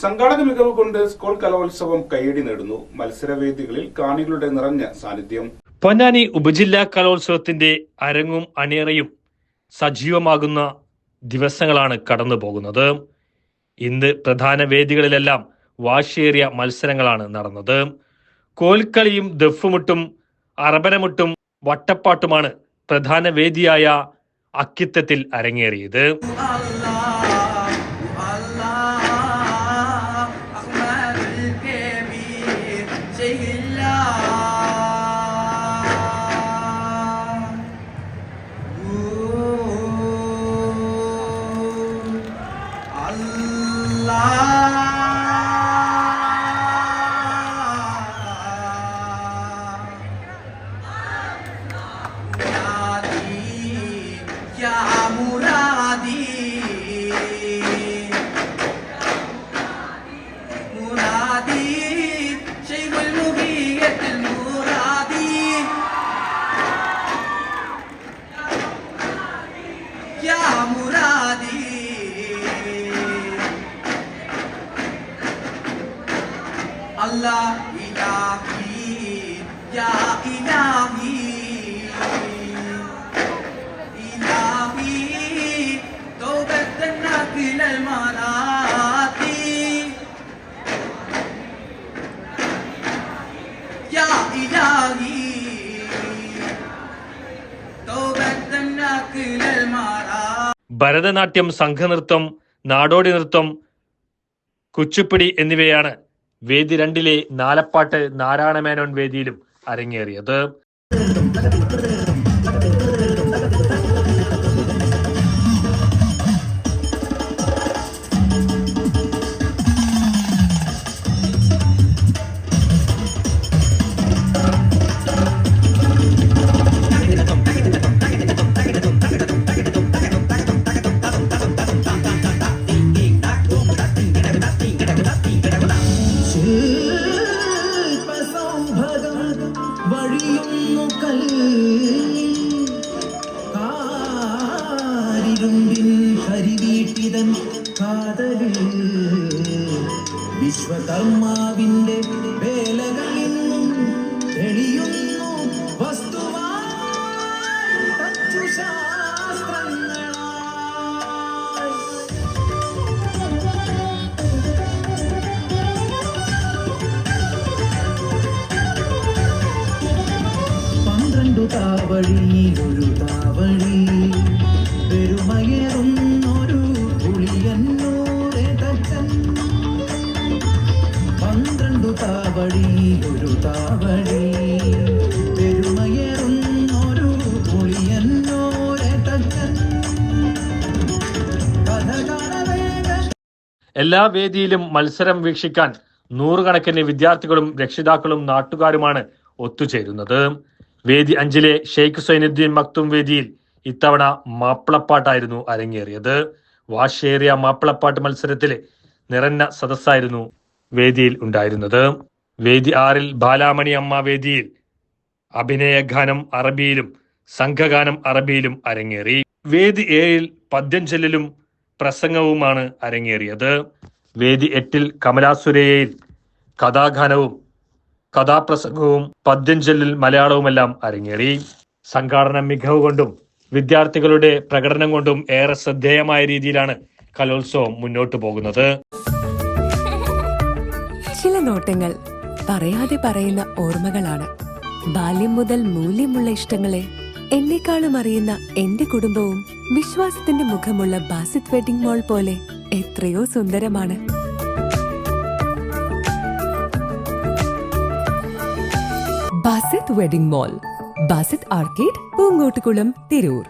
സംഘാടക മികവ് കൊണ്ട് സ്കൂൾ കലോത്സവം കയ്യടി നേടുന്നു. മത്സരവേദികളിൽ കാണികളുടെ നിറഞ്ഞ സാന്നിധ്യം. പൊന്നാനി ഉപജില്ലാ കലോത്സവത്തിന്റെ അരങ്ങും അണിയറയും സജീവമാകുന്ന ദിവസങ്ങളാണ് കടന്നു പോകുന്നത്. ഇന്ന് പ്രധാന വേദികളിലെല്ലാം വാശിയേറിയ മത്സരങ്ങളാണ് നടന്നത്. കോൽക്കളിയും ദഫ്മുട്ടും അറബനമുട്ടും വട്ടപ്പാട്ടുമാണ് പ്രധാന വേദിയായ അക്കിത്തത്തിൽ അരങ്ങേറിയത്. ഭരതനാട്യം, സംഘനൃത്തം, നാടോടി നൃത്തം, കുച്ചിപ്പുടി എന്നിവയാണ് വേദി 2-ലെ നാലപ്പാട്ട് നാരായണമേനോൻ വേദിയിലും അരങ്ങേറിയത്. വിശ്വകർമാവിന്റെ വേലകളിന്നും തെളിയുന്നു വസ്തുവായി തച്ചുശാസ്ത്രങ്ങളായി. 12 താവഴിയിലൊരു താവഴി പെരുമയേറുന്നൊരു പുളിയന്നൂരെ തച്ചൻ. 12 താവഴിയിലൊരു താവഴി പെരുമയേറുന്നൊരു പുളിയന്നൂരെ തച്ചൻ. എല്ലാ വേദിയിലും മത്സരം വീക്ഷിക്കാൻ നൂറുകണക്കിന് വിദ്യാർത്ഥികളും രക്ഷിതാക്കളും നാട്ടുകാരുമാണ് ഒത്തുചേരുന്നത്. വേദി 5-ലെ ഷെയ്ഖ് സൈനുദ്ദീൻ മക്തും വേദിയിൽ ഇത്തവണ മാപ്പിളപ്പാട്ടായിരുന്നു അരങ്ങേറിയത്. വാശിയേറിയ മാപ്പിളപ്പാട്ട് മത്സരത്തിലെ നിറഞ്ഞ സദസ്സായിരുന്നു വേദിയിൽ ഉണ്ടായിരുന്നത്. വേദി 6-ൽ ബാലാമണി അമ്മ വേദിയിൽ അഭിനയഗാനം അറബിയിലും സംഘഗാനം അറബിയിലും അരങ്ങേറി. വേദി 7-ൽ പദ്യം ചൊല്ലലും പ്രസംഗവുമാണ് അരങ്ങേറിയത്. വേദി 8-ൽ കമലാസുരയിൽ കഥാഗാനവും കഥാപ്രസംഗവും പദ്യം ചൊല്ലൽ മലയാളവുമെല്ലാം അരങ്ങേറി. സംഘാടന മികവ് കൊണ്ടും വിദ്യാർത്ഥികളുടെ പ്രകടനം കൊണ്ടും ഏറെ ശ്രദ്ധേയമായ രീതിയിലാണ് കലോത്സവം മുന്നോട്ടു പോകുന്നത്. ചില നോട്ടങ്ങൾ പറയാതെ പറയുന്ന ഓർമ്മകളാണ്. ബാല്യം മുതൽ മൂല്യമുള്ള ഇഷ്ടങ്ങളെ എന്നെക്കാളും അറിയുന്ന എന്റെ കുടുംബവും വിശ്വാസത്തിന്റെ മുഖമുള്ള ബാസിത് വെഡിംഗ് മോൾ പോലെ എത്രയോ സുന്ദരമാണ്. Basith wedding mall, Basith arcade, Poonkottukulam, Tirur.